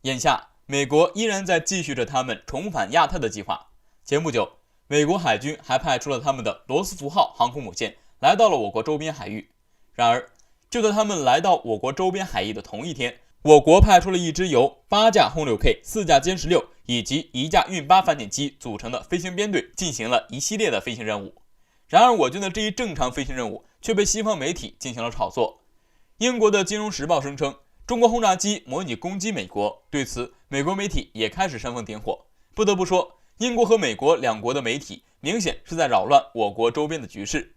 眼下，美国依然在继续着他们重返亚太的计划。前不久，美国海军还派出了他们的罗斯福号航空母舰来到了我国周边海域。然而，就在他们来到我国周边海域的同一天，我国派出了一支由8架轰 6K、4架歼16以及1架运8反潜机组成的飞行编队，进行了一系列的飞行任务。然而，我军的这一正常飞行任务却被西方媒体进行了炒作。英国的《金融时报》声称，中国轰炸机模拟攻击美国，对此，美国媒体也开始煽风点火。不得不说，英国和美国两国的媒体明显是在扰乱我国周边的局势。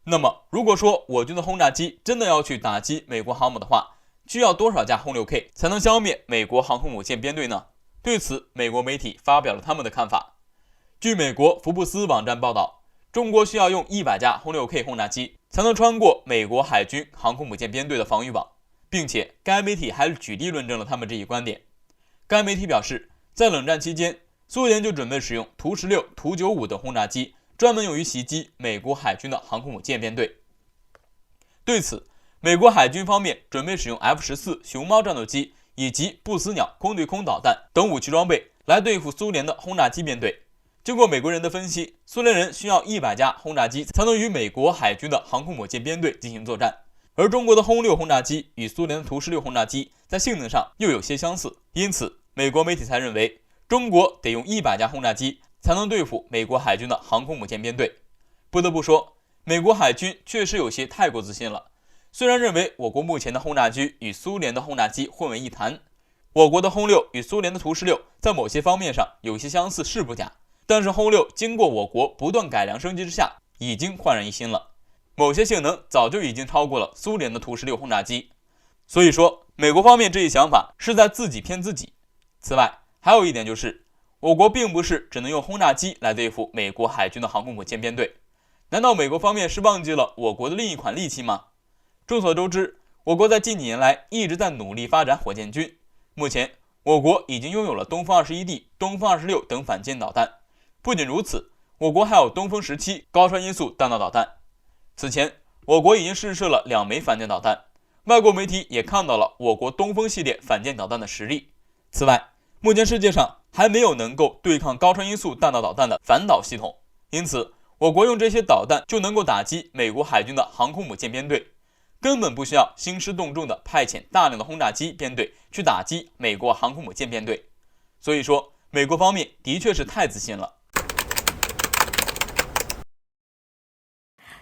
那么，如果说我军的轰炸机真的要去打击美国航母的话，需要多少架轰 6K 才能消灭美国航空母舰编队呢？对此，美国媒体发表了他们的看法。据美国福布斯网站报道，中国需要用100架轰 6K 轰炸机才能穿过美国海军航空母舰编队的防御网，并且该媒体还举例论证了他们这一观点。该媒体表示，在冷战期间，苏联就准备使用图16、图95等轰炸机，专门用于袭击美国海军的航空母舰编队。对此，美国海军方面准备使用 F-14 熊猫战斗机以及不死鸟空对空导弹等武器装备来对付苏联的轰炸机编队。经过美国人的分析，苏联人需要100架轰炸机才能与美国海军的航空母舰编队进行作战，而中国的轰6轰炸机与苏联的图16轰炸机在性能上又有些相似，因此美国媒体才认为中国得用100架轰炸机才能对付美国海军的航空母舰编队。不得不说，美国海军确实有些太过自信了。虽然认为我国目前的轰炸机与苏联的轰炸机混为一谈，我国的轰6与苏联的图16在某些方面上有些相似是不假，但是轰6经过我国不断改良升级之下，已经焕然一新了，某些性能早就已经超过了苏联的图16轰炸机。所以说，美国方面这一想法是在自己骗自己。此外，还有一点就是，我国并不是只能用轰炸机来对付美国海军的航空母舰编队。难道美国方面是忘记了我国的另一款利器吗？众所周知，我国在近几年来一直在努力发展火箭军。目前，我国已经拥有了东风21D、东风26等反舰导弹。不仅如此，我国还有东风17高穿音速弹道导弹。此前，我国已经试射了2枚反舰导弹，外国媒体也看到了我国东风系列反舰导弹的实力。此外，目前世界上还没有能够对抗高穿音速弹道导弹的反导系统，因此我国用这些导弹就能够打击美国海军的航空母舰编队，根本不需要兴师动众的派遣大量的轰炸机编队去打击美国航空母舰编队。所以说，美国方面的确是太自信了。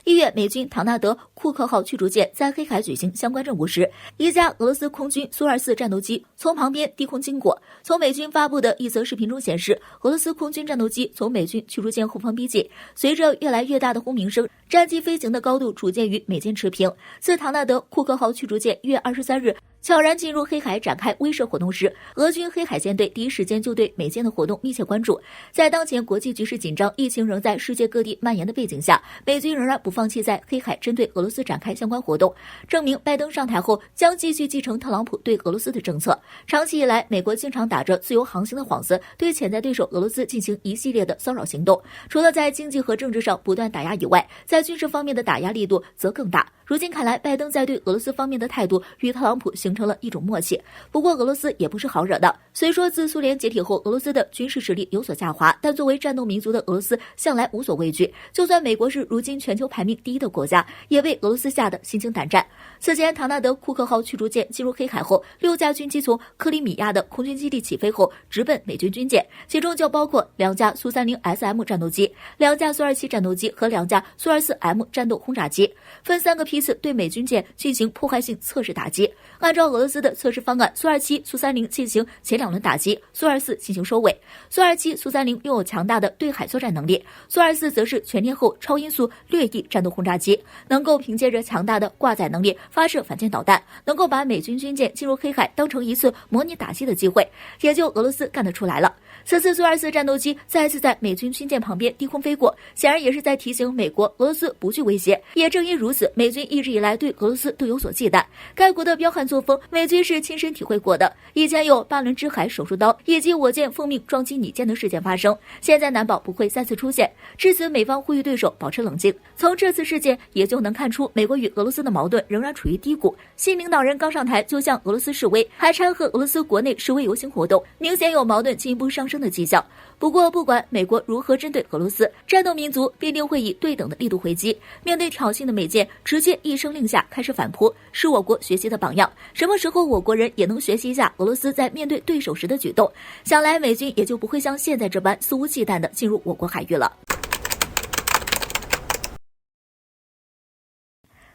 1月，美军唐纳德·库克号驱逐舰在黑海举行相关任务时，一架俄罗斯空军苏24战斗机从旁边低空经过。从美军发布的一则视频中显示，俄罗斯空军战斗机从美军驱逐舰后方逼近，随着越来越大的轰鸣声，战机飞行的高度逐渐与美舰持平。自唐纳德·库克号驱逐舰1月23日悄然进入黑海展开威慑活动时，俄军黑海舰队第一时间就对美舰的活动密切关注。在当前国际局势紧张、疫情仍在世界各地蔓延的背景下，美军仍然不放弃在黑海针对俄罗斯展开相关活动，证明拜登上台后将继续继承特朗普对俄罗斯的政策。长期以来，美国经常打着自由航行的幌子，对潜在对手俄罗斯进行一系列的骚扰行动。除了在经济和政治上不断打压以外，在军事方面的打压力度则更大。如今看来，拜登在对俄罗斯方面的态度与特朗普形成了一种默契。不过，俄罗斯也不是好惹的。虽说自苏联解体后，俄罗斯的军事实力有所下滑，但作为战斗民族的俄罗斯向来无所畏惧。就算美国是如今全球排名第1的国家，也为俄罗斯吓得心惊胆战。此前，唐纳德·库克号驱逐舰进入黑海后，6架军机从克里米亚的空军基地起飞后，直奔美军军舰，其中就包括2架苏 30SM 战斗机、2架苏27战斗机和2架苏 24M 战斗轰炸机，分3个批次对美军舰进行破坏性测试打击。按照俄罗斯的测试方案，苏27、苏30进行前2轮打击，苏24进行收尾。苏27、苏30拥有强大的对海作战能力，苏24则是全天候超音速掠翼战斗轰炸机，能够凭借着强大的挂载能力发射反舰导弹，能够把美军军舰进入黑海当成一次模拟打击的机会，也就俄罗斯干得出来了。此次苏24战斗机再次在美军军舰旁边低空飞过，显然也是在提醒美国俄罗斯不惧威胁。也正因如此，美军一直以来对俄罗斯都有所忌惮。该国的彪悍作风风，美军是亲身体会过的。以前有巴伦支海手术刀以及我舰奉命撞击你舰的事件发生，现在难保不会再次出现。至此，美方呼吁对手保持冷静。从这次事件也就能看出，美国与俄罗斯的矛盾仍然处于低谷。新领导人刚上台就向俄罗斯示威，还掺和俄罗斯国内示威游行活动，明显有矛盾进一步上升的迹象。不过，不管美国如何针对俄罗斯，战斗民族必定会以对等的力度回击。面对挑衅的美舰，直接一声令下开始反扑，是我国学习的榜样。什么时候我国人也能学习一下俄罗斯在面对对手时的举动，想来美军也就不会像现在这般肆无忌惮地进入我国海域了。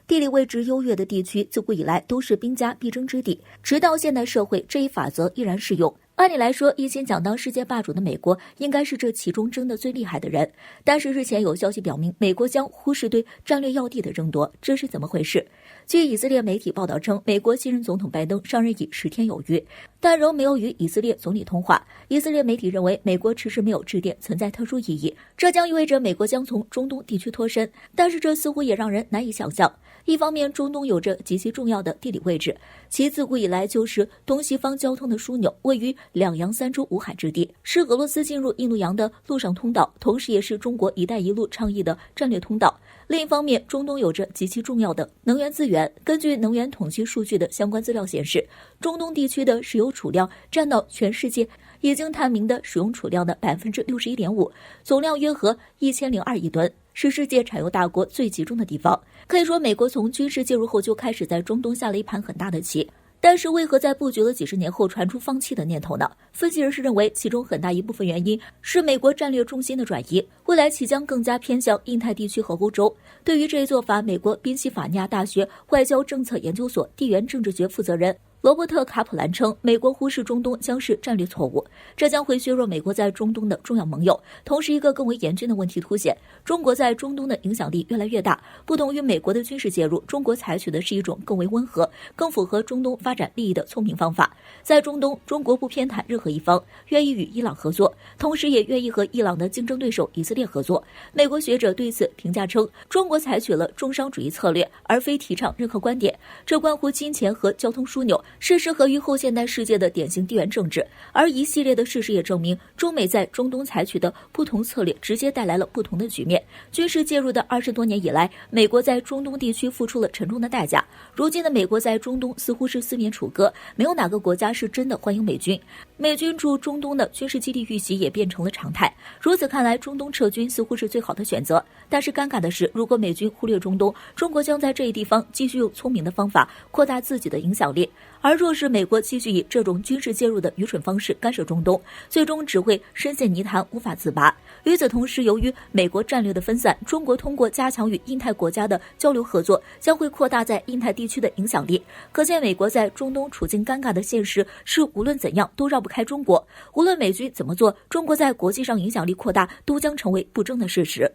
地理位置优越的地区自古以来都是兵家必争之地，直到现代社会，这一法则依然适用。按理来说，一心想当世界霸主的美国应该是这其中争得最厉害的人，但是日前有消息表明，美国将忽视对战略要地的争夺，这是怎么回事？据以色列媒体报道称，美国新任总统拜登上任已10天有余，但仍没有与以色列总理通话。以色列媒体认为，美国迟迟没有致电存在特殊意义，这将意味着美国将从中东地区脱身，但是这似乎也让人难以想象。一方面，中东有着极其重要的地理位置，其自古以来就是东西方交通的枢纽，位于两洋三洲五海之地，是俄罗斯进入印度洋的陆上通道，同时也是中国“一带一路”倡议的战略通道。另一方面，中东有着极其重要的能源资源。根据能源统计数据的相关资料显示，中东地区的石油储量占到全世界已经探明的使用储量的 61.5%， 总量约合1002亿吨，是世界产油大国最集中的地方。可以说，美国从军事介入后就开始在中东下了一盘很大的棋。但是为何在布局了几十年后传出放弃的念头呢？分析人士认为，其中很大一部分原因是美国战略重心的转移，未来其将更加偏向印太地区和欧洲。对于这一做法，美国宾夕法尼亚大学外交政策研究所地缘政治学负责人罗伯特·卡普兰称，美国忽视中东将是战略错误，这将会削弱美国在中东的重要盟友。同时，一个更为严峻的问题凸显，中国在中东的影响力越来越大。不同于美国的军事介入，中国采取的是一种更为温和、更符合中东发展利益的聪明方法。在中东，中国不偏袒任何一方，愿意与伊朗合作，同时也愿意和伊朗的竞争对手以色列合作。美国学者对此评价称，中国采取了重商主义策略，而非提倡任何观点，这关乎金钱和交通枢纽，是适合于后现代世界的典型地缘政治。而一系列的事实也证明，中美在中东采取的不同策略直接带来了不同的局面。军事介入的20多年以来，美国在中东地区付出了沉重的代价。如今的美国在中东似乎是四面楚歌，没有哪个国家是真的欢迎美军。美军驻中东的军事基地遇袭也变成了常态。如此看来，中东撤军似乎是最好的选择。但是尴尬的是，如果美军忽略中东，中国将在这一地方继续用聪明的方法扩大自己的影响力。而若是美国继续以这种军事介入的愚蠢方式干涉中东，最终只会深陷泥潭无法自拔。与此同时，由于美国战略的分散，中国通过加强与印太国家的交流合作，将会扩大在印太地区的影响力。可见美国在中东处境尴尬的现实是，无论怎样都绕不开中国。无论美军怎么做，中国在国际上影响力扩大都将成为不争的事实。